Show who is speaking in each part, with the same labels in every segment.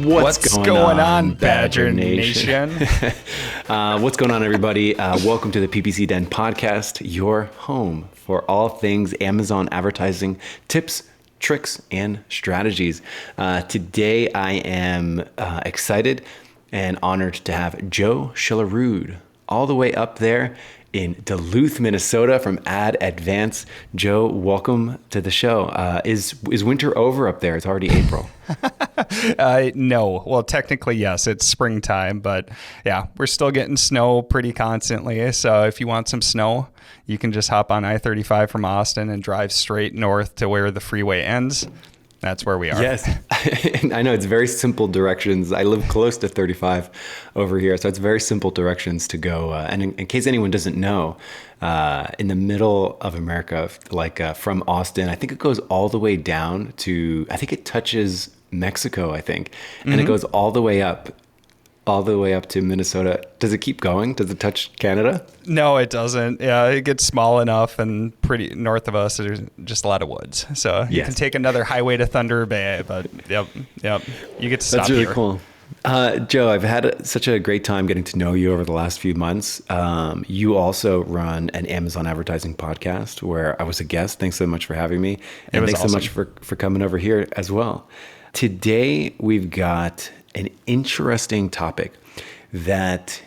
Speaker 1: What's going on, Badger Nation?
Speaker 2: What's going on, everybody? Welcome to the PPC Den podcast, your home for all things Amazon advertising tips, tricks, and strategies. Today, I am excited and honored to have Joe Shelerud all the way up there in Duluth, Minnesota from Ad Advance. Joe, welcome to the show. Is winter over up there? It's already April.
Speaker 1: No. Well, technically, yes, it's springtime, but yeah, we're still getting snow pretty constantly. So if you want some snow, you can just hop on I-35 from Austin and drive straight north to where the freeway ends. That's where we are.
Speaker 2: Yes. I know it's very simple directions. I live close to 35 over here, so it's very simple directions to go. And in case anyone doesn't know, in the middle of America, from Austin, I think it goes all the way down to, I think it touches Mexico, I think. And it goes all the way up to Minnesota. Does it keep going? Does it touch Canada?
Speaker 1: No, it doesn't. Yeah, it gets small enough and pretty north of us, there's just a lot of woods. So you can take another highway to Thunder Bay, but yep. You get to stop.
Speaker 2: That's really
Speaker 1: here.
Speaker 2: Cool. Joe, I've had such a great time getting to know you over the last few months. You also run an Amazon advertising podcast where I was a guest. Thanks so much for having me. And thanks so much for coming over here as well. Today, we've got an interesting topic that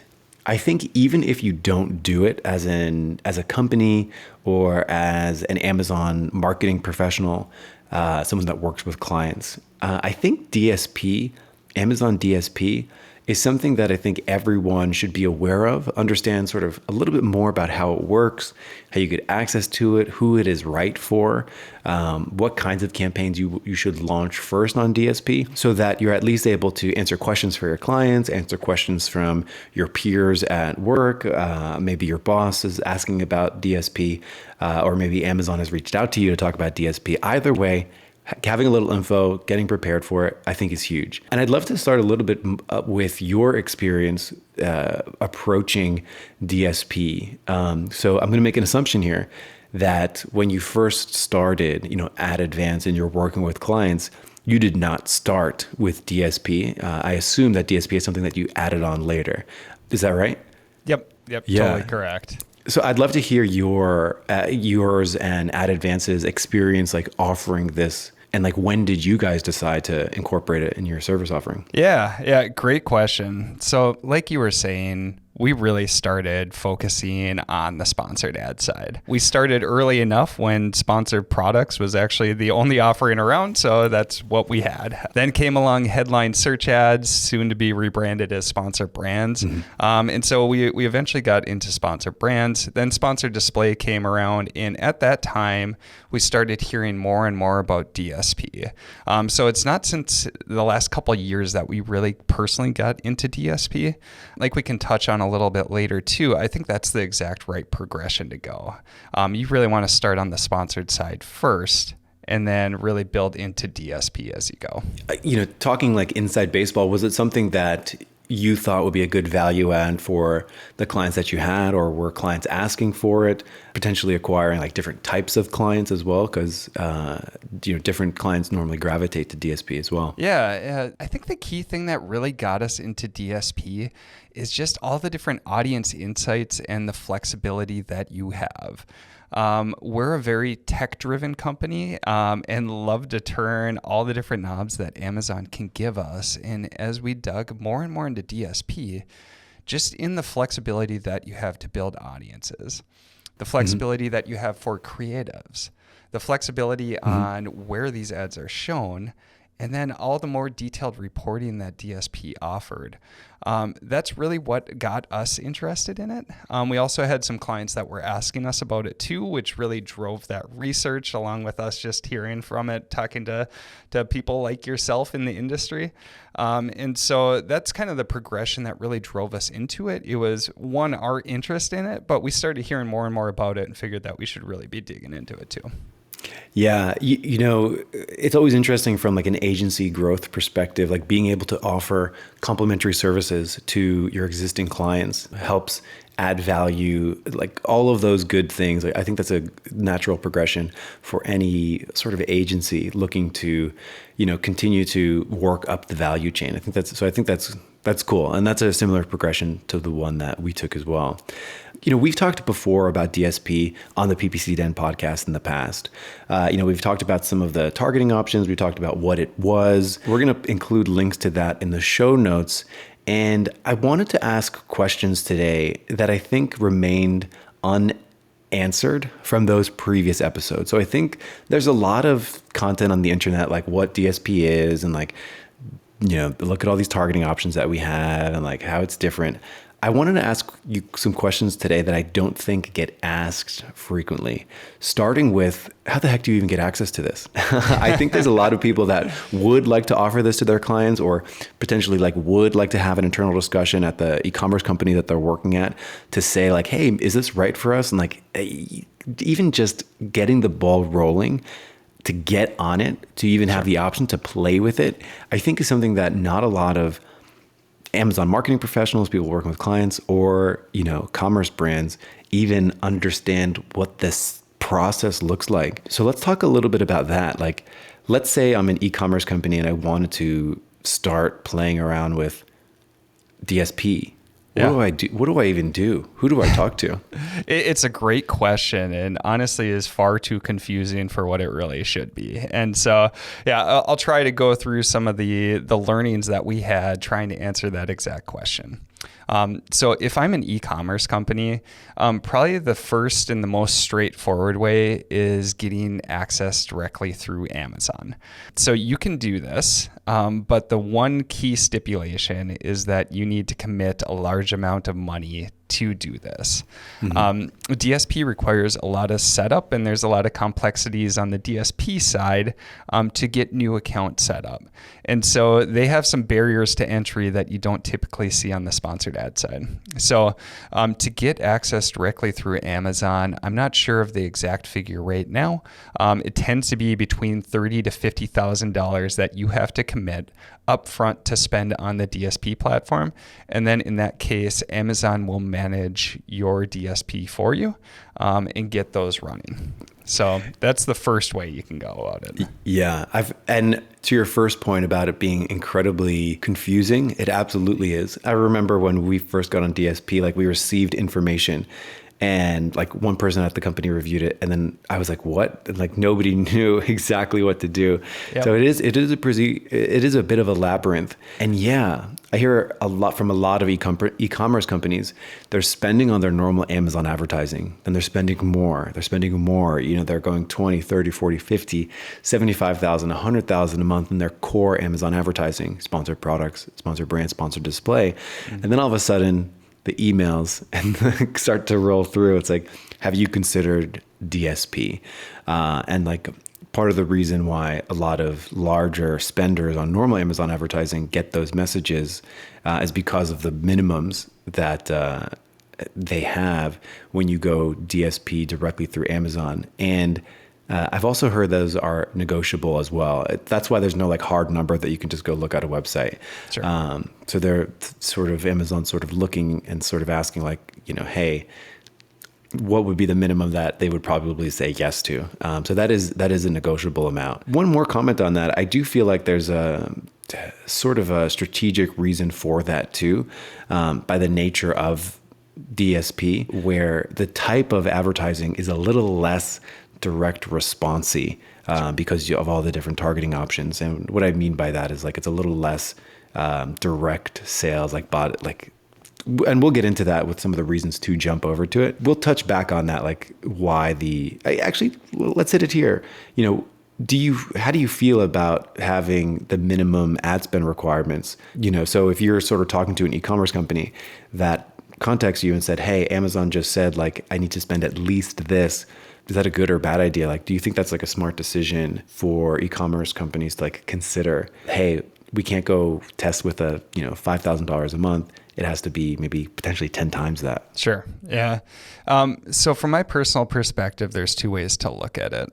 Speaker 2: I think even if you don't do it as a company or as an Amazon marketing professional, someone that works with clients, I think DSP, Amazon DSP, is something that I think everyone should be aware of, understand sort of a little bit more about how it works, how you get access to it, who it is right for, what kinds of campaigns you should launch first on DSP so that you're at least able to answer questions for your clients, answer questions from your peers at work. Maybe your boss is asking about DSP, or maybe Amazon has reached out to you to talk about DSP. Either way, having a little info, getting prepared for it, I think is huge. And I'd love to start a little bit with your experience approaching DSP. So I'm going to make an assumption here that when you first started, at Advance and you're working with clients, you did not start with DSP. I assume that DSP is something that you added on later. Is that right?
Speaker 1: Yep, totally correct.
Speaker 2: So I'd love to hear yours and Ad Advance's experience offering this. And when did you guys decide to incorporate it in your service offering?
Speaker 1: Yeah, great question. So like you were saying, we really started focusing on the sponsored ad side. We started early enough when sponsored products was actually the only offering around, so that's what we had. Then came along headline search ads, soon to be rebranded as sponsored brands. And so we eventually got into sponsored brands. Then sponsored display came around, and at that time, we started hearing more and more about DSP. So it's not since the last couple of years that we really personally got into DSP. Like we can touch on a little bit later too. I think that's the exact right progression to go. You really want to start on the sponsored side first and then really build into DSP as you go.
Speaker 2: Talking inside baseball, was it something that you thought would be a good value add for the clients that you had, or were clients asking for it, potentially acquiring different types of clients as well? Because different clients normally gravitate to DSP as well.
Speaker 1: Yeah, I think the key thing that really got us into DSP is just all the different audience insights and the flexibility that you have. We're a very tech-driven company and love to turn all the different knobs that Amazon can give us. And as we dug more and more into DSP, just in the flexibility that you have to build audiences, the flexibility that you have for creatives, the flexibility on where these ads are shown, and then all the more detailed reporting that DSP offered. That's really what got us interested in it. We also had some clients that were asking us about it too, which really drove that research along with us just hearing from it, talking to people like yourself in the industry. And so that's kind of the progression that really drove us into it. It was one, our interest in it, but we started hearing more and more about it and figured that we should really be digging into it too.
Speaker 2: Yeah, it's always interesting from like an agency growth perspective, like being able to offer complementary services to your existing clients helps add value, like all of those good things. I think that's a natural progression for any sort of agency looking to, continue to work up the value chain. I think that's cool. And that's a similar progression to the one that we took as well. We've talked before about DSP on the PPC Den podcast in the past. We've talked about some of the targeting options. We talked about what it was. We're going to include links to that in the show notes. And I wanted to ask questions today that I think remained unanswered from those previous episodes. So I think there's a lot of content on the internet, like what DSP is and like, look at all these targeting options that we have and like how it's different. I wanted to ask you some questions today that I don't think get asked frequently, starting with how the heck do you even get access to this? I think there's a lot of people that would like to offer this to their clients or potentially like would like to have an internal discussion at the e-commerce company that they're working at to say like, hey, is this right for us? And like even just getting the ball rolling to get on it, to even have the option to play with it, I think is something that not a lot of Amazon marketing professionals, people working with clients, or, commerce brands even understand what this process looks like. So let's talk a little bit about that. Like, let's say I'm an e-commerce company and I wanted to start playing around with DSP. What do I do? What do I even do? Who do I talk to?
Speaker 1: It's a great question, and honestly is far too confusing for what it really should be. And so, I'll try to go through some of the learnings that we had trying to answer that exact question. So if I'm an e-commerce company, probably the first and the most straightforward way is getting access directly through Amazon. So you can do this, but the one key stipulation is that you need to commit a large amount of money to do this. DSP requires a lot of setup, and there's a lot of complexities on the DSP side to get new accounts set up. And so they have some barriers to entry that you don't typically see on the sponsored ad side. So to get access directly through Amazon, I'm not sure of the exact figure right now. It tends to be between $30,000 to $50,000 that you have to commit upfront to spend on the DSP platform. And then in that case, Amazon will manage your DSP for you and get those running. So that's the first way you can go about it.
Speaker 2: Yeah. And to your first point about it being incredibly confusing, it absolutely is. I remember when we first got on DSP, like we received information and like one person at the company reviewed it. And then I was like, what? And like nobody knew exactly what to do. Yep. So it is a bit of a labyrinth. And yeah, I hear a lot from a lot of e-commerce companies. They're spending on their normal Amazon advertising, and they're spending more. They're going 20, 30, 40, 50, 75,000, 100,000 a month in their core Amazon advertising, sponsored products, sponsored brands, sponsored display. And then all of a sudden the emails and start to roll through. It's like, have you considered DSP? And like part of the reason why a lot of larger spenders on normal Amazon advertising get those messages is because of the minimums that they have when you go DSP directly through Amazon. And I've also heard those are negotiable as well. That's why there's no like hard number that you can just go look at a website.
Speaker 1: Sure.
Speaker 2: So they're sort of Amazon sort of looking and sort of asking like, hey, what would be the minimum that they would probably say yes to? So that is a negotiable amount. One more comment on that. I do feel like there's a sort of a strategic reason for that too, by the nature of DSP, where the type of advertising is a little less direct responsey because of all the different targeting options. And what I mean by that is like it's a little less direct sales, and we'll get into that with some of the reasons to jump over to it. We'll touch back on that, like why let's hit it here. How do you feel about having the minimum ad spend requirements? So if you're sort of talking to an e-commerce company that contacts you and said, hey, Amazon just said like I need to spend at least this. Is that a good or bad idea? Like, do you think that's like a smart decision for e-commerce companies to like consider, hey, we can't go test with a, $5,000 a month. It has to be maybe potentially 10 times that.
Speaker 1: Sure. Yeah. So from my personal perspective, there's two ways to look at it.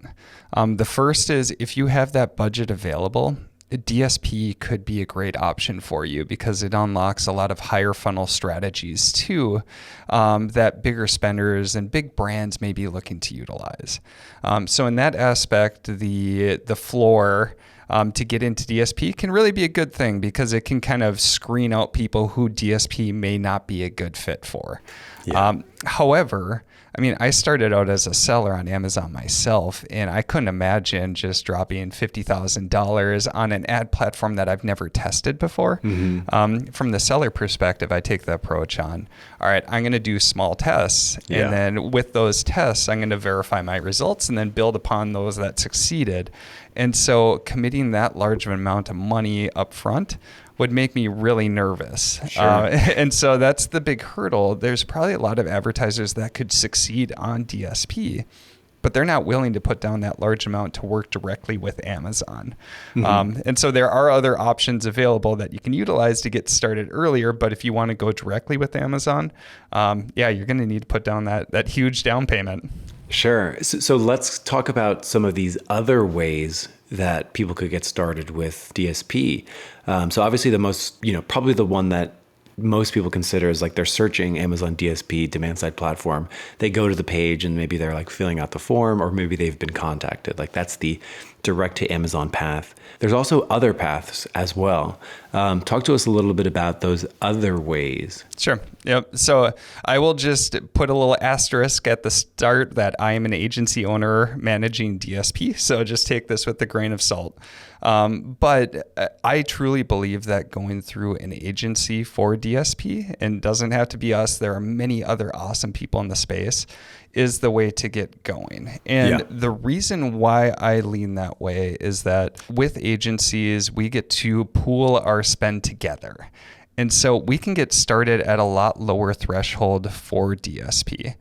Speaker 1: The first is if you have that budget available, DSP could be a great option for you because it unlocks a lot of higher funnel strategies too, that bigger spenders and big brands may be looking to utilize. So in that aspect, the floor to get into DSP can really be a good thing because it can kind of screen out people who DSP may not be a good fit for. Yeah. However, I mean, I started out as a seller on Amazon myself, and I couldn't imagine just dropping $50,000 on an ad platform that I've never tested before. Mm-hmm. From the seller perspective, I take the approach on, all right, I'm going to do small tests, and then with those tests, I'm going to verify my results and then build upon those that succeeded. And so committing that large of an amount of money up front would make me really nervous. Sure. And so that's the big hurdle. There's probably a lot of advertisers that could succeed on DSP, but they're not willing to put down that large amount to work directly with Amazon. Mm-hmm. And so there are other options available that you can utilize to get started earlier. But if you want to go directly with Amazon, you're going to need to put down that huge down payment.
Speaker 2: Sure. So let's talk about some of these other ways that people could get started with DSP. So obviously the most, probably the one that most people consider is like they're searching Amazon DSP, demand side platform. They go to the page and maybe they're like filling out the form, or maybe they've been contacted. Like that's the direct to Amazon path. There's also other paths as well. Talk to us a little bit about those other ways.
Speaker 1: Sure. Yep. So I will just put a little asterisk at the start that I am an agency owner managing DSP. So just take this with a grain of salt. But I truly believe that going through an agency for DSP, and doesn't have to be us, there are many other awesome people in the space, is the way to get going. And the reason why I lean that way is that with agencies, we get to pool our spend together. And so we can get started at a lot lower threshold for DSP.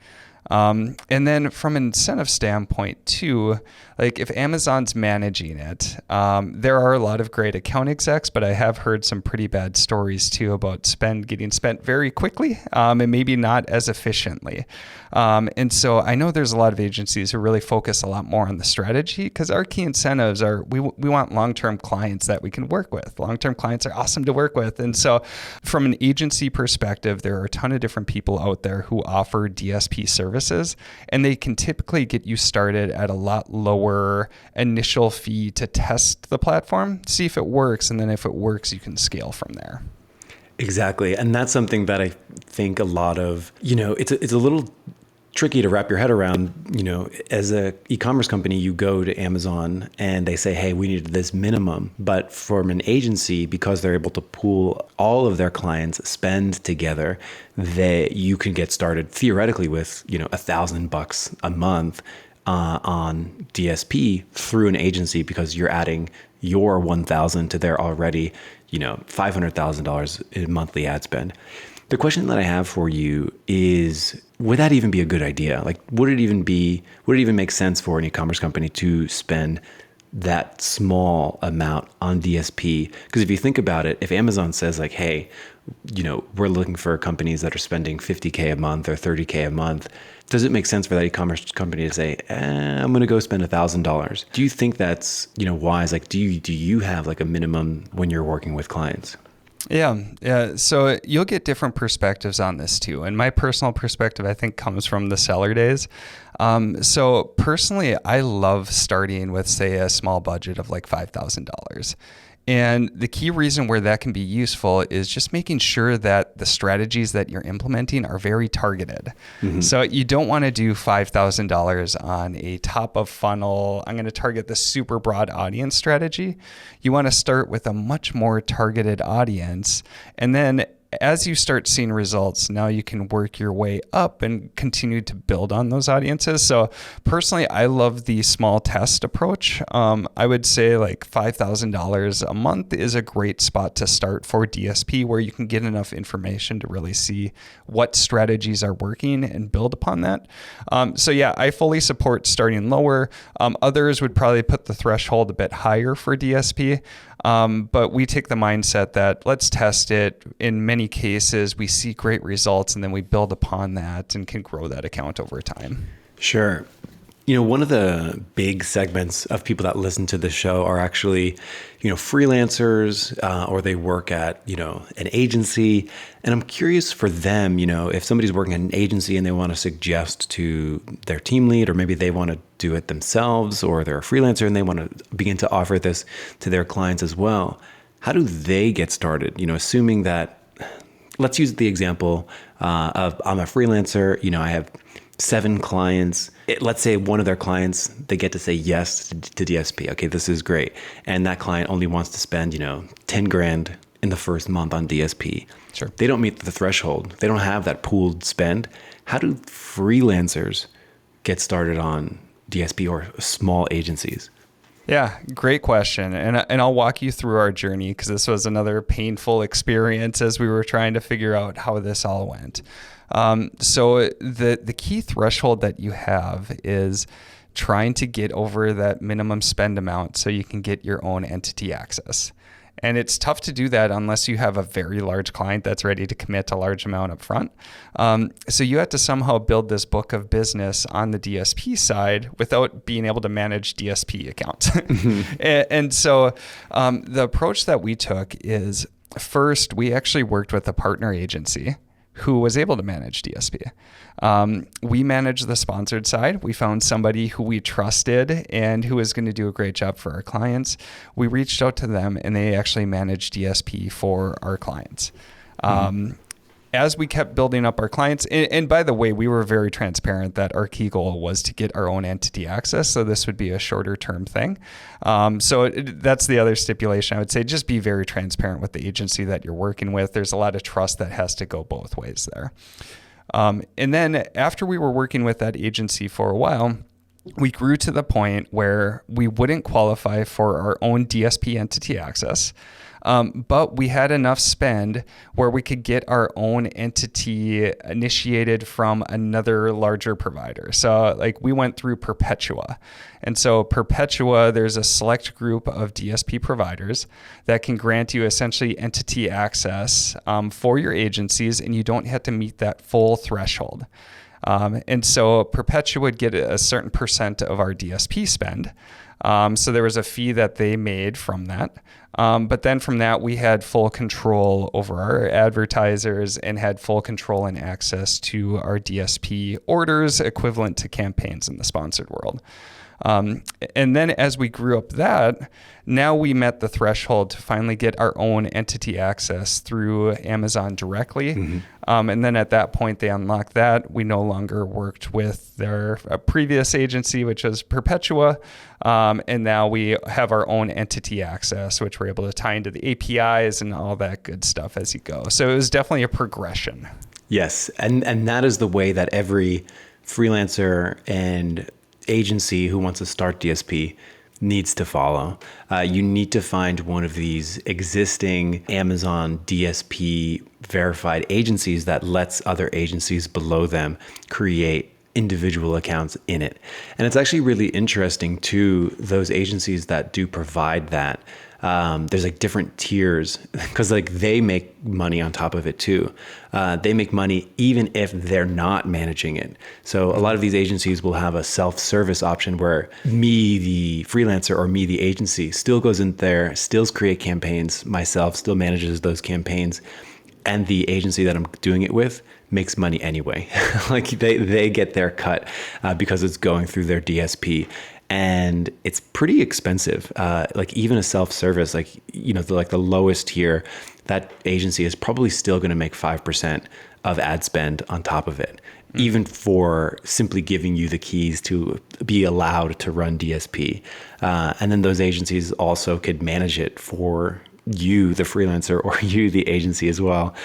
Speaker 1: And then from an incentive standpoint too, like if Amazon's managing it, there are a lot of great account execs, but I have heard some pretty bad stories too about spend getting spent very quickly and maybe not as efficiently. And so I know there's a lot of agencies who really focus a lot more on the strategy because our key incentives are we want long-term clients that we can work with. Long-term clients are awesome to work with. And so from an agency perspective, there are a ton of different people out there who offer DSP services, and they can typically get you started at a lot lower initial fee to test the platform, see if it works, and then if it works, you can scale from there.
Speaker 2: Exactly. And that's something that I think a lot of, it's a little tricky to wrap your head around. As a e-commerce company, you go to Amazon and they say, hey, we need this minimum. But from an agency, because they're able to pool all of their clients' spend together, you can get started theoretically with, $1,000 a month on DSP through an agency, because you're adding your $1,000 to their already, $500,000 in monthly ad spend. The question that I have for you is, would that even be a good idea? Like, would it even make sense for an e-commerce company to spend that small amount on DSP? Because if you think about it, if Amazon says like, hey, we're looking for companies that are spending $50K a month or $30K a month, does it make sense for that e-commerce company to say, I'm going to go spend $1,000? Do you think that's, wise? Like, do you have like a minimum when you're working with clients?
Speaker 1: Yeah. So you'll get different perspectives on this too. And my personal perspective, I think, comes from the seller days. So personally, I love starting with, say, a small budget of like $5,000. And the key reason where that can be useful is just making sure that the strategies that you're implementing are very targeted. Mm-hmm. So you don't want to do $5,000 on a top of funnel, I'm going to target the super broad audience strategy. You want to start with a much more targeted audience. And then as you start seeing results, now you can work your way up and continue to build on those audiences. So personally, I love the small test approach. I would say like $5,000 a month is a great spot to start for DSP, where you can get enough information to really see what strategies are working and build upon that. So yeah, I fully support starting lower. Others would probably put the threshold a bit higher for DSP. But we take the mindset that let's test it. In many cases, we see great results and then we build upon that and can grow that account over time.
Speaker 2: Sure. One of the big segments of people that listen to the show are actually, freelancers, or they work at, an agency. And I'm curious for them, if somebody's working at an agency and they want to suggest to their team lead, or maybe they want to do it themselves, or they're a freelancer and they want to begin to offer this to their clients as well. How do they get started? Assuming that, let's use the example of I'm a freelancer, I have 7 clients. Let's say one of their clients, they get to say yes to DSP. Okay, this is great. And that client only wants to spend, 10 grand in the first month on DSP.
Speaker 1: Sure.
Speaker 2: They don't meet the threshold. They don't have that pooled spend. How do freelancers get started on DSP or small agencies?
Speaker 1: Yeah, great question. And I'll walk you through our journey, because this was another painful experience as we were trying to figure out how this all went. So the key threshold that you have is trying to get over that minimum spend amount so you can get your own entity access. And it's tough to do that unless you have a very large client that's ready to commit a large amount up front. So you have to somehow build this book of business on the DSP side without being able to manage DSP accounts. And so the approach that we took is, first, we actually worked with a partner agency who was able to manage DSP. We managed the sponsored side. We found somebody who we trusted and who was going to do a great job for our clients. We reached out to them and they actually managed DSP for our clients. As we kept building up our clients, and by the way, we were very transparent that our key goal was to get our own entity access. So this would be a shorter term thing. That's the other stipulation. I would say just be very transparent with the agency that you're working with. There's a lot of trust that has to go both ways there. And then after we were working with that agency for a while, we grew to the point where we wouldn't qualify for our own DSP entity access. But we had enough spend where we could get our own entity initiated from another larger provider. So like we went through Perpetua. And so Perpetua, there's a select group of DSP providers that can grant you essentially entity access for your agencies, and you don't have to meet that full threshold. And so Perpetua would get a certain percent of our DSP spend. So there was a fee that they made from that. But then from that, we had full control over our advertisers and had full control and access to our DSP orders equivalent to campaigns in the sponsored world. And then as we grew up that, now we met the threshold to finally get our own entity access through Amazon directly. Mm-hmm. And then at that point, they unlocked that. We no longer worked with their previous agency, which was Perpetua. And now we have our own entity access, which we're able to tie into the APIs and all that good stuff as you go. So it was definitely a progression.
Speaker 2: Yes. And that is the way that every freelancer and agency who wants to start DSP needs to follow. You need to find one of these existing Amazon DSP verified agencies that lets other agencies below them create individual accounts in it. And it's actually really interesting to those agencies that do provide that. There's like different tiers because like they make money on top of it too. They make money even if they're not managing it. So a lot of these agencies will have a self-service option where me, the freelancer, or me, the agency, still goes in there, still create campaigns myself, still manages those campaigns. And the agency that I'm doing it with makes money anyway. Like they get their cut because it's going through their DSP. And it's pretty expensive. Like even a self-service, like, the lowest tier, that agency is probably still going to make 5% of ad spend on top of it, even for simply giving you the keys to be allowed to run DSP. And then those agencies also could manage it for you, the freelancer, or you, the agency as well,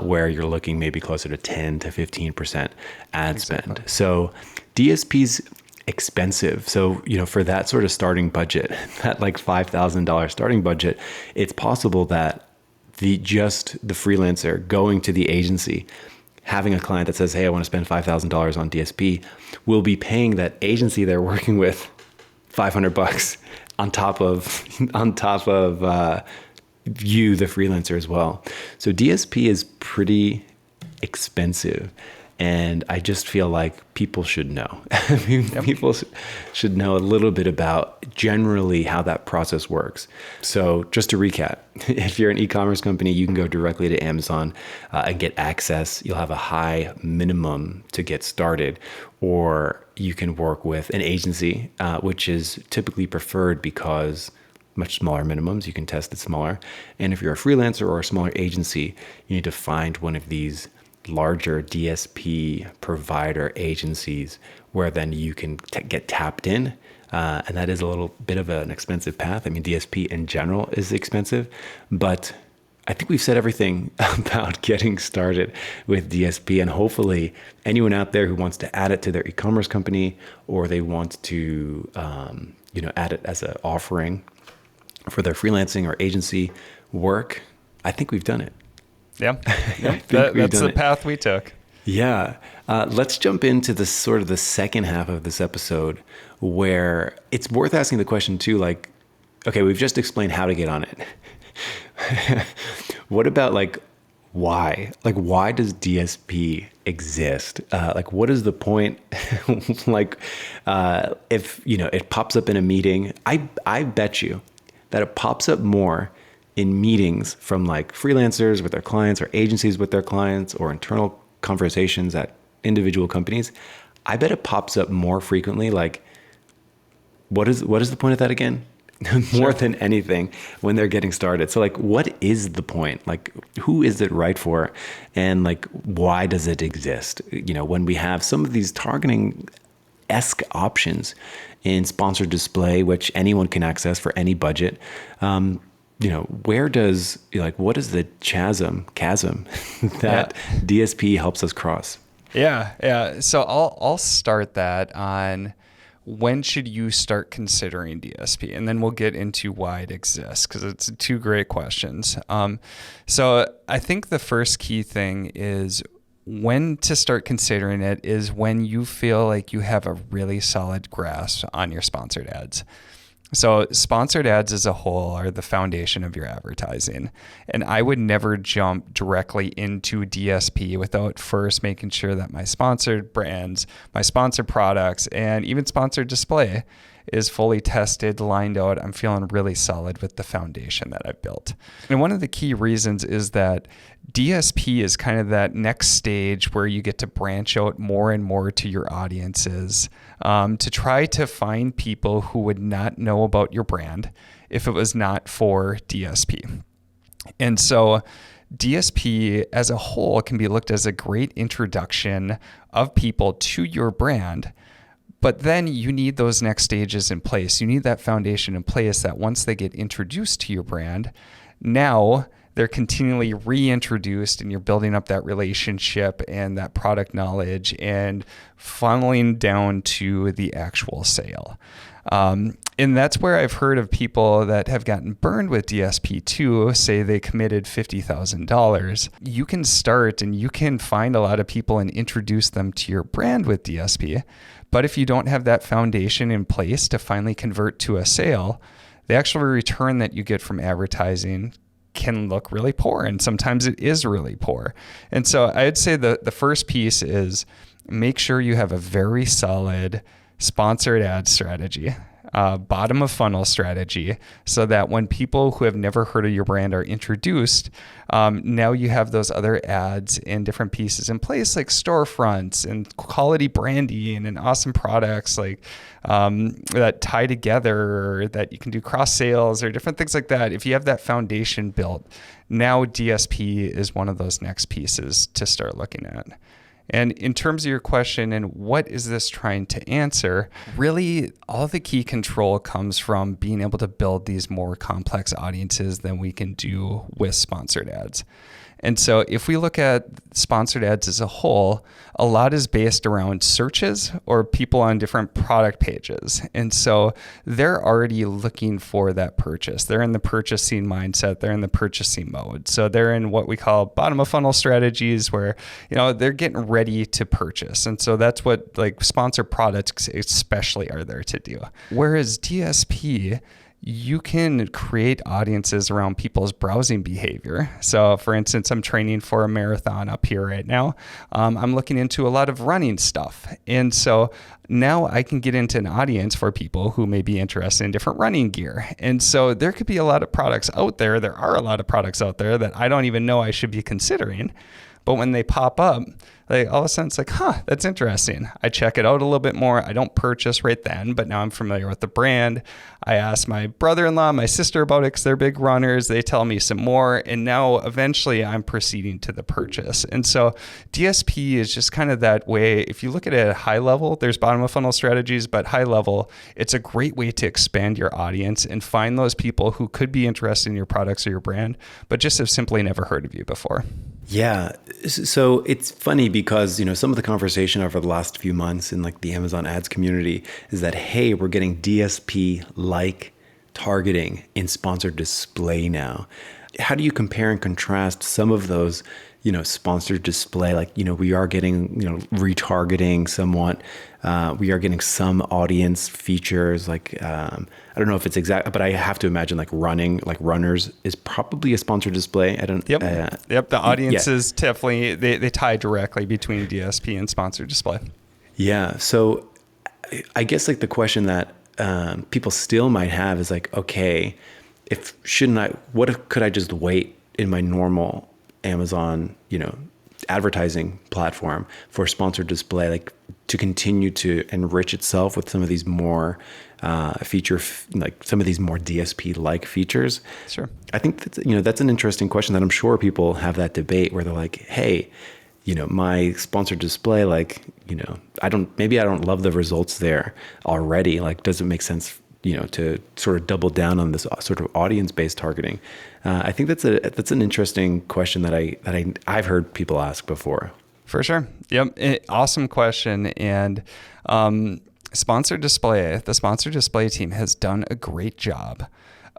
Speaker 2: where you're looking maybe closer to 10 to 15% ad spend. So DSP's expensive. So, for that sort of starting budget, that like $5,000 starting budget, it's possible that the freelancer going to the agency, having a client that says, hey, I want to spend $5,000 on DSP, will be paying that agency they're working with $500 on top of you, the freelancer, as well. So DSP is pretty expensive. And I just feel like people should know. People should know a little bit about generally how that process works. So just to recap, if you're an e-commerce company, you can go directly to Amazon and get access. You'll have a high minimum to get started, or you can work with an agency, which is typically preferred because much smaller minimums. You can test it smaller. And if you're a freelancer or a smaller agency, you need to find one of these larger DSP provider agencies where then you can get tapped in. And that is a little bit of an expensive path. I mean, DSP in general is expensive, but I think we've said everything about getting started with DSP, and hopefully anyone out there who wants to add it to their e-commerce company, or they want to, add it as an offering for their freelancing or agency work, I think we've done it.
Speaker 1: Yeah, that's the path we took.
Speaker 2: Yeah. Let's jump into the sort of the second half of this episode, where it's worth asking the question too, like, okay, we've just explained how to get on it. What about why? Like, why does DSP exist? What is the point? If, it pops up in a meeting, I bet you that it pops up more in meetings from freelancers with their clients, or agencies with their clients, or internal conversations at individual companies. I bet it pops up more frequently. What is the point of that again? More than anything when they're getting started. So what is the point? Who is it right for? And why does it exist? When we have some of these targeting-esque options in sponsored display, which anyone can access for any budget, what is the chasm that DSP helps us cross?
Speaker 1: Yeah. So I'll start that on when should you start considering DSP, and then we'll get into why it exists, because it's two great questions. So I think the first key thing is when to start considering it is when you feel like you have a really solid grasp on your sponsored ads. So sponsored ads as a whole are the foundation of your advertising. And I would never jump directly into DSP without first making sure that my sponsored brands, my sponsored products, and even sponsored display is fully tested, lined out. I'm feeling really solid with the foundation that I've built. And one of the key reasons is that DSP is kind of that next stage where you get to branch out more and more to your audiences, to try to find people who would not know about your brand if it was not for DSP. And so DSP as a whole can be looked as a great introduction of people to your brand. But then you need those next stages in place. You need that foundation in place that once they get introduced to your brand, now they're continually reintroduced and you're building up that relationship and that product knowledge and funneling down to the actual sale. And that's where I've heard of people that have gotten burned with DSP too, say they committed $50,000. You can start and you can find a lot of people and introduce them to your brand with DSP. But if you don't have that foundation in place to finally convert to a sale, the actual return that you get from advertising can look really poor. And sometimes it is really poor. And so I'd say the first piece is make sure you have a very solid sponsored ad strategy, bottom of funnel strategy, so that when people who have never heard of your brand are introduced, now you have those other ads and different pieces in place, like storefronts and quality branding and awesome products that tie together, or that you can do cross sales or different things like that. If you have that foundation built, now DSP is one of those next pieces to start looking at. And in terms of your question and what is this trying to answer, really all the key control comes from being able to build these more complex audiences than we can do with sponsored ads. And so if we look at sponsored ads as a whole, a lot is based around searches or people on different product pages. And so they're already looking for that purchase. They're in the purchasing mindset. They're in the purchasing mode. So they're in what we call bottom of funnel strategies where, they're getting ready to purchase. And so that's what like sponsored products especially are there to do. Whereas DSP, you can create audiences around people's browsing behavior. So for instance, I'm training for a marathon up here right now. I'm looking into a lot of running stuff. And so now I can get into an audience for people who may be interested in different running gear. And so there could be a lot of products out there. There are a lot of products out there that I don't even know I should be considering. But when they pop up, like all of a sudden it's like, that's interesting. I check it out a little bit more. I don't purchase right then, but now I'm familiar with the brand. I ask my brother-in-law, my sister about it because they're big runners. They tell me some more. And now eventually I'm proceeding to the purchase. And so DSP is just kind of that way. If you look at it at a high level, there's bottom of funnel strategies, but high level, it's a great way to expand your audience and find those people who could be interested in your products or your brand, but just have simply never heard of you before.
Speaker 2: Yeah. So it's funny because, some of the conversation over the last few months in like the Amazon ads community is that, hey, we're getting DSP-like targeting in sponsored display now. How do you compare and contrast some of those, sponsored display? Like, we are getting, retargeting somewhat. We are getting some audience features like, I don't know if it's exact, but I have to imagine like runners is probably a sponsored display. I don't.
Speaker 1: Yep. The audiences definitely, they tie directly between DSP and sponsored display.
Speaker 2: Yeah. So I guess like the question that people still might have is like, okay, what could I just wait in my normal Amazon, advertising platform for sponsored display, like to continue to enrich itself with some of these more like some of these more DSP-like features? Sure. I think that's an interesting question that I'm sure people have that debate where they're like, hey, my sponsored display, like, I don't love the results there already. Like, does it make sense, to sort of double down on this sort of audience-based targeting? I think that's an interesting question that I've heard people ask before.
Speaker 1: For sure. Yep. Awesome question. And the sponsored display team has done a great job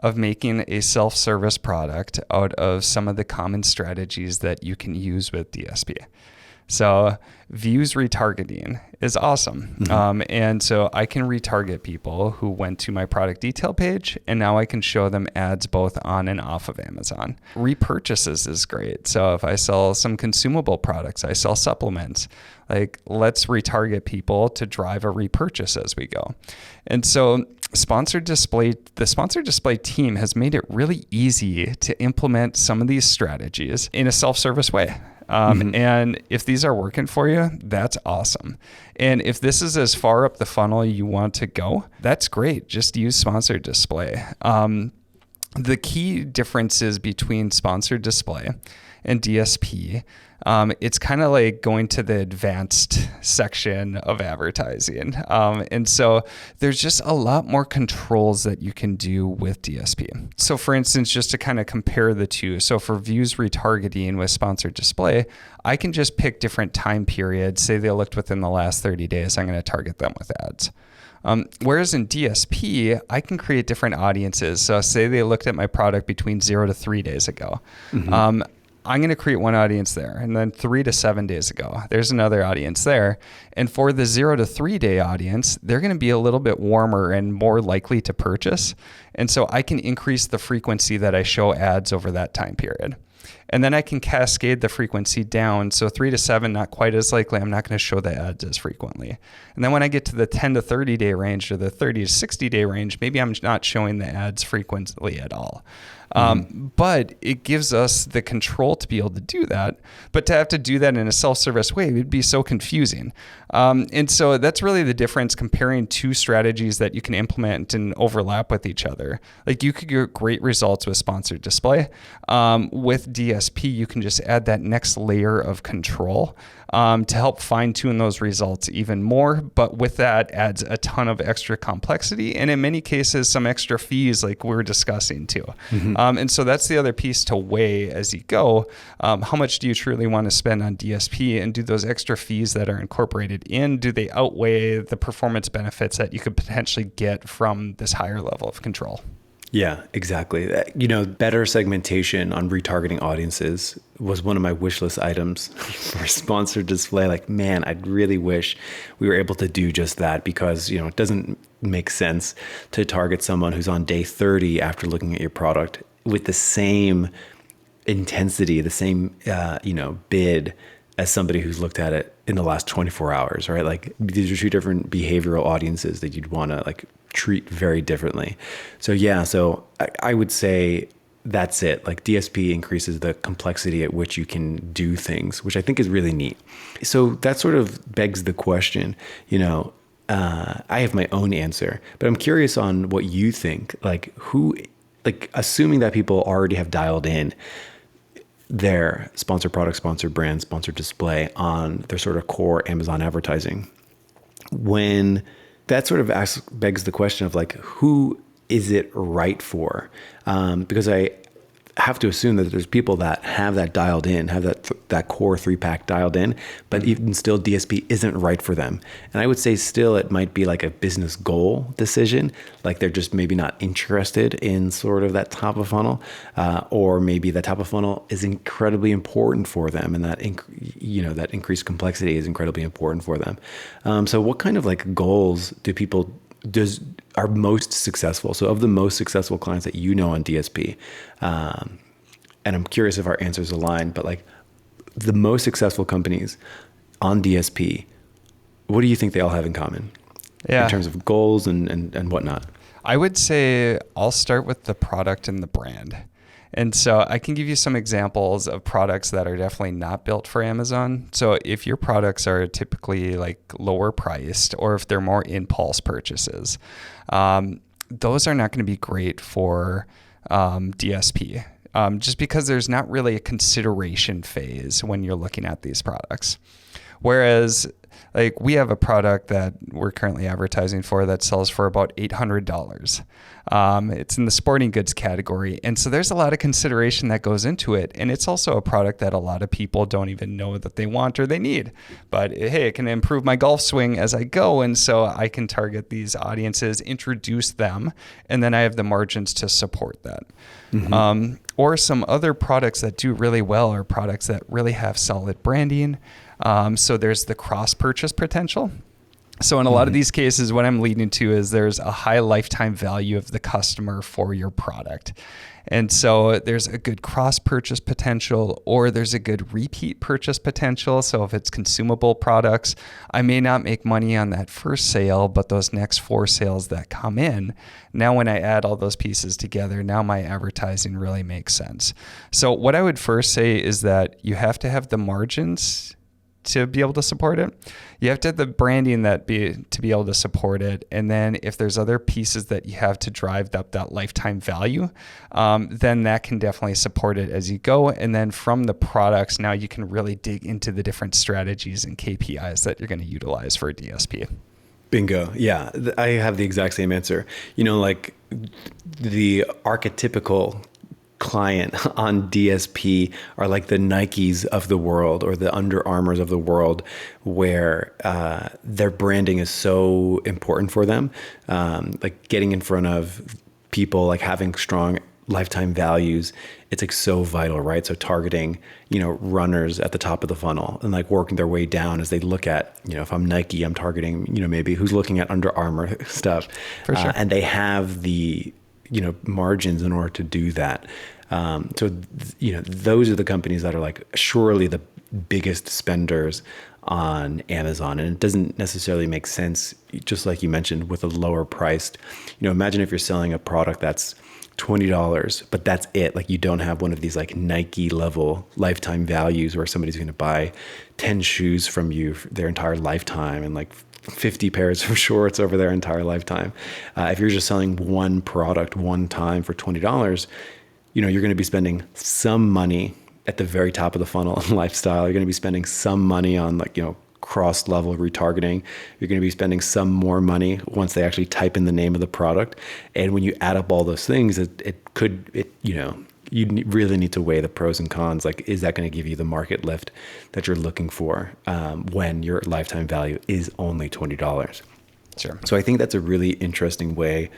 Speaker 1: of making a self-service product out of some of the common strategies that you can use with DSP. So views retargeting is awesome. Mm-hmm. And so I can retarget people who went to my product detail page, and now I can show them ads both on and off of Amazon. Repurchases is great. So if I sell some consumable products, I sell supplements, like let's retarget people to drive a repurchase as we go. And so the sponsored display team has made it really easy to implement some of these strategies in a self-service way. And if these are working for you, that's awesome. And if this is as far up the funnel you want to go, that's great. Just use sponsored display. The key differences between sponsored display and DSP, it's kind of like going to the advanced section of advertising. And so there's just a lot more controls that you can do with DSP. So for instance, just to kind of compare the two. So for views retargeting with sponsored display, I can just pick different time periods. Say they looked within the last 30 days, I'm going to target them with ads. Whereas in DSP, I can create different audiences. So say they looked at my product between 0 to 3 days ago. Mm-hmm. I'm going to create one audience there. And then 3 to 7 days ago, there's another audience there. And for the 0 to 3 day audience, they're going to be a little bit warmer and more likely to purchase. And so I can increase the frequency that I show ads over that time period. And then I can cascade the frequency down. So 3 to 7, not quite as likely. I'm not going to show the ads as frequently. And then when I get to the 10 to 30 day range or the 30 to 60 day range, maybe I'm not showing the ads frequently at all. But it gives us the control to be able to do that. But to have to do that in a self-service way would be so confusing. And so that's really the difference comparing two strategies that you can implement and overlap with each other. Like you could get great results with sponsored display. With DSP, DSP, you can just add that next layer of control to help fine tune those results even more. But with that adds a ton of extra complexity, and in many cases, some extra fees like we're discussing too. And so that's the other piece to weigh as you go. How much do you truly want to spend on DSP, and do those extra fees that are incorporated in, do they outweigh the performance benefits that you could potentially get from this higher level of control?
Speaker 2: Yeah, exactly. Better segmentation on retargeting audiences was one of my wish list items for sponsored display. Like, man, I'd really wish we were able to do just that, because, it doesn't make sense to target someone who's on day 30 after looking at your product with the same intensity, the same, bid as somebody who's looked at it in the last 24 hours, right? Like, these are two different behavioral audiences that you'd want to treat very differently. So I would say that's it. Like, DSP increases the complexity at which you can do things, which I think is really neat. So that sort of begs the question, I have my own answer, but I'm curious on what you think. Assuming that people already have dialed in their sponsored product, sponsored brand, sponsored display on their sort of core Amazon advertising, when that sort of begs the question of who is it right for? Because I have to assume that there's people that have that dialed in, have that core 3-pack dialed in, but even still DSP isn't right for them. And I would say still it might be like a business goal decision. Like, they're just maybe not interested in sort of that top of funnel, or maybe that top of funnel is incredibly important for them, and that that increased complexity is incredibly important for them. So what kind of goals do people are most successful? So of the most successful clients that on DSP, and I'm curious if our answers align, but the most successful companies on DSP, what do you think they all have in common in terms of goals and whatnot?
Speaker 1: I would say I'll start with the product and the brand. And so I can give you some examples of products that are definitely not built for Amazon. So if your products are typically lower priced, or if they're more impulse purchases, those are not going to be great for DSP, just because there's not really a consideration phase when you're looking at these products. Whereas we have a product that we're currently advertising for that sells for about $800. It's in the sporting goods category. And so there's a lot of consideration that goes into it. And it's also a product that a lot of people don't even know that they want or they need. But hey, it can improve my golf swing as I go. And so I can target these audiences, introduce them, and then I have the margins to support that. Or some other products that do really well are products that really have solid branding. So there's the cross-purchase potential. So in a lot of these cases, what I'm leading to is there's a high lifetime value of the customer for your product. And so there's a good cross-purchase potential, or there's a good repeat purchase potential. So if it's consumable products, I may not make money on that first sale, but those next 4 sales that come in, now when I add all those pieces together, now my advertising really makes sense. So what I would first say is that you have to have the margins to be able to support it. You have to have the branding to be able to support it. And then if there's other pieces that you have to drive up that lifetime value, then that can definitely support it as you go. And then from the products, now you can really dig into the different strategies and KPIs that you're going to utilize for a DSP.
Speaker 2: Bingo. Yeah, I have the exact same answer. The archetypical client on DSP are the Nikes of the world, or the Under Armours of the world, where their branding is so important for them. Getting in front of people, having strong lifetime values, it's so vital, right? So targeting, runners at the top of the funnel and working their way down as they look at, if I'm Nike, I'm targeting, maybe who's looking at Under Armour stuff. For sure. And they have the margins in order to do that. Those are the companies that are surely the biggest spenders on Amazon. And it doesn't necessarily make sense, just like you mentioned, with a lower priced, imagine if you're selling a product that's $20, but that's it. You don't have one of these Nike level lifetime values where somebody's going to buy 10 shoes from you for their entire lifetime, and 50 pairs of shorts over their entire lifetime. If you're just selling one product one time for $20, you're going to be spending some money at the very top of the funnel in lifestyle. You're going to be spending some money on cross-level retargeting. You're going to be spending some more money once they actually type in the name of the product. And when you add up all those things, you really need to weigh the pros and cons. Like, is that going to give you the market lift that you're looking for when your lifetime value is only $20?
Speaker 1: Sure.
Speaker 2: So I think that's a really interesting way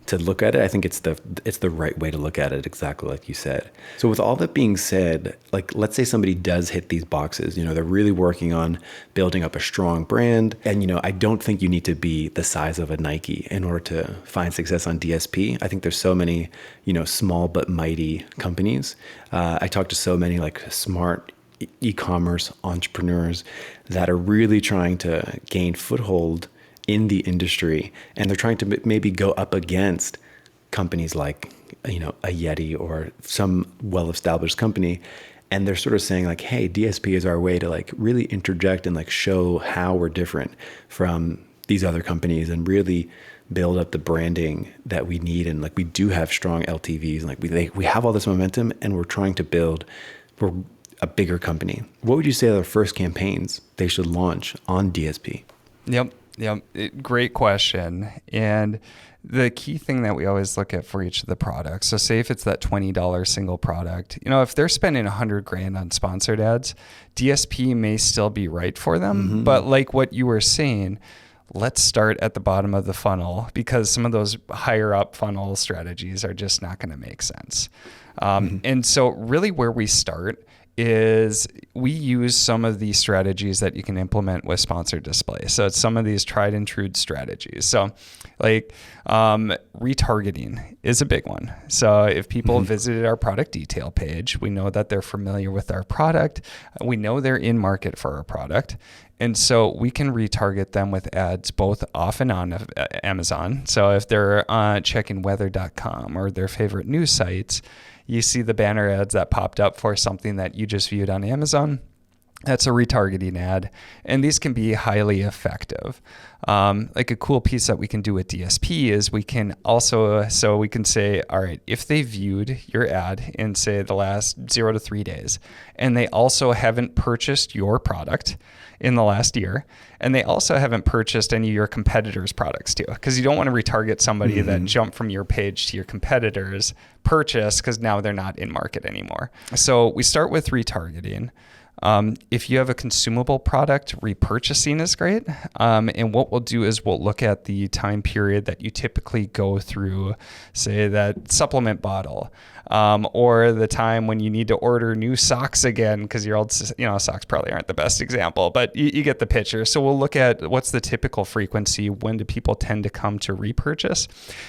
Speaker 2: to look at it. I think it's the right way to look at it, exactly like you said. So with all that being said, like, let's say somebody does hit these boxes, they're really working on building up a strong brand. And, I don't think you need to be the size of a Nike in order to find success on DSP. I think there's so many, small but mighty companies. I talk to so many like smart e-commerce entrepreneurs that are really trying to gain foothold in the industry, and they're trying to maybe go up against companies like, a Yeti or some well-established company. And they're sort of saying like, hey, DSP is our way to like really interject and like show how we're different from these other companies and really build up the branding that we need. And like, we do have strong LTVs, and like we have all this momentum, and we're trying to build a bigger company. What would you say are the first campaigns they should launch on DSP?
Speaker 1: Yep. Great question. And the key thing that we always look at for each of the products, so say if it's that $20 single product, if they're spending $100,000 on sponsored ads, DSP may still be right for them. Mm-hmm. But like what you were saying, let's start at the bottom of the funnel, because some of those higher up funnel strategies are just not going to make sense. And so really where we start is we use some of these strategies that you can implement with sponsored display. So it's some of these tried and true strategies. So like retargeting is a big one. So if people visited our product detail page, we know that they're familiar with our product. We know they're in market for our product. And so we can retarget them with ads both off and on Amazon. So if they're checking weather.com or their favorite news sites, you see the banner ads that popped up for something that you just viewed on Amazon. That's a retargeting ad. And these can be highly effective. Like a cool piece that we can do with DSP is we can also, so we can say, all right, if they viewed your ad in say the last 0 to 3 days, and they also haven't purchased your product in the last year, and they also haven't purchased any of your competitors' products too, because you don't want to retarget somebody that jumped from your page to your competitors' purchase because now they're not in market anymore. So we start with retargeting. If you have a consumable product, repurchasing is great. And what we'll do is we'll look at the time period that you typically go through, say that supplement bottle, or the time when you need to order new socks again, because your old, socks probably aren't the best example, but you get the picture. So we'll look at what's the typical frequency, when do people tend to come to repurchase,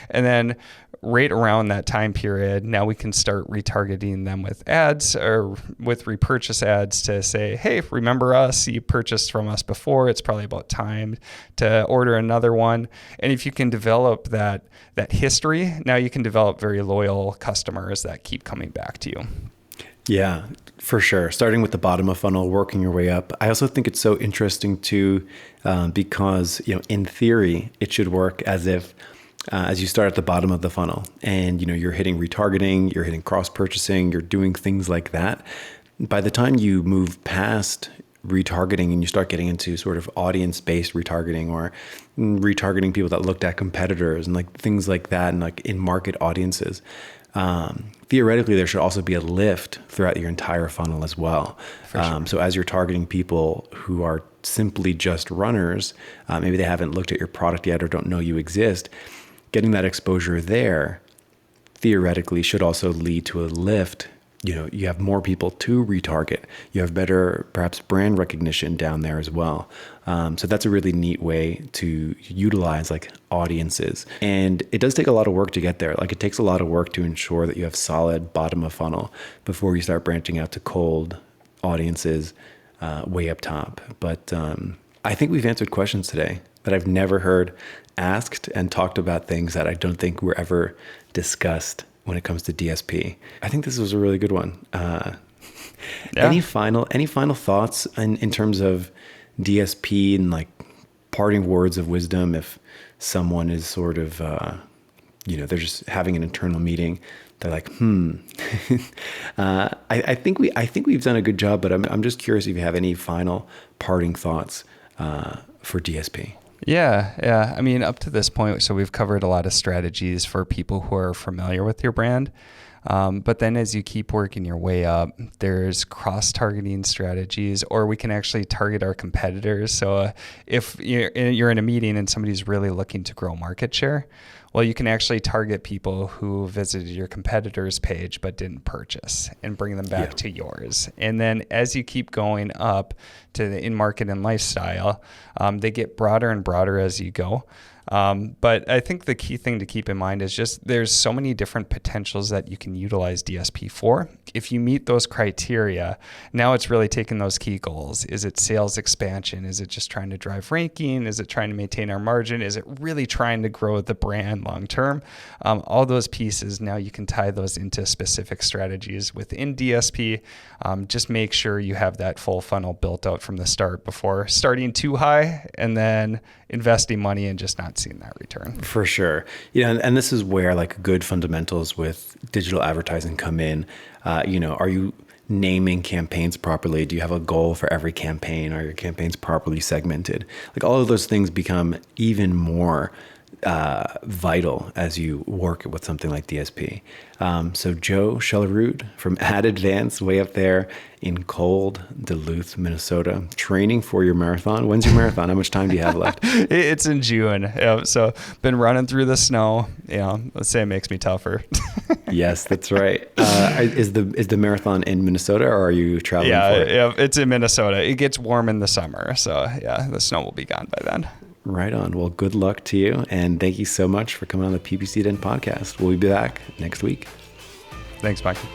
Speaker 1: and then right around that time period, now we can start retargeting them with ads or with repurchase ads to say, hey, remember us? You purchased from us before. It's probably about time to order another one. And if you can develop that history, now you can develop very loyal customers that keep coming back to you.
Speaker 2: Yeah, for sure. Starting with the bottom of funnel, working your way up. I also think it's so interesting too, because, in theory, it should work as if as you start at the bottom of the funnel and, you're hitting retargeting, you're hitting cross-purchasing, you're doing things like that. By the time you move past retargeting and you start getting into sort of audience-based retargeting or retargeting people that looked at competitors and like things like that and like in-market audiences, theoretically, there should also be a lift throughout your entire funnel as well. Sure. So as you're targeting people who are simply just runners, maybe they haven't looked at your product yet or don't know you exist, getting that exposure there theoretically should also lead to a lift. You have more people to retarget. You have better, perhaps, brand recognition down there as well. So that's a really neat way to utilize like audiences. And it does take a lot of work to get there. Like it takes a lot of work to ensure that you have solid bottom of funnel before you start branching out to cold audiences way up top. But I think we've answered questions today that I've never heard asked and talked about things that I don't think were ever discussed when it comes to DSP. I think this was a really good one. Yeah. Any final thoughts in terms of DSP and like parting words of wisdom if someone is sort of, they're just having an internal meeting. They're like, I think we've done a good job, but I'm just curious if you have any final parting thoughts for DSP.
Speaker 1: Yeah. I mean, up to this point, so we've covered a lot of strategies for people who are familiar with your brand. But then as you keep working your way up, there's cross-targeting strategies, or we can actually target our competitors. So if you're in a meeting and somebody's really looking to grow market share, well, you can actually target people who visited your competitor's page but didn't purchase and bring them back to yours. And then as you keep going up to the in-market and lifestyle, they get broader and broader as you go. But I think the key thing to keep in mind is just there's so many different potentials that you can utilize DSP for. If you meet those criteria, now it's really taking those key goals. Is it sales expansion? Is it just trying to drive ranking? Is it trying to maintain our margin? Is it really trying to grow the brand long term? All those pieces, now you can tie those into specific strategies within DSP. Just make sure you have that full funnel built out from the start before starting too high and then investing money and just not seeing that return.
Speaker 2: For sure. And this is where like good fundamentals with digital advertising come in. Are you naming campaigns properly? Do you have a goal for every campaign? Are your campaigns properly segmented? Like all of those things become even more vital as you work with something like DSP. So Joe Shelerud from Ad Advance, way up there in cold Duluth, Minnesota, training for your marathon. When's your marathon? How much time do you have left?
Speaker 1: It's in June. So been running through the snow. Let's say it makes me tougher.
Speaker 2: Yes, that's right. Is the marathon in Minnesota, or are you traveling for it?
Speaker 1: Yeah, it's in Minnesota. It gets warm in the summer. So yeah, the snow will be gone by then.
Speaker 2: Right on. Well, good luck to you. And thank you so much for coming on the PPC Den podcast. We'll be back next week.
Speaker 1: Thanks, Michael.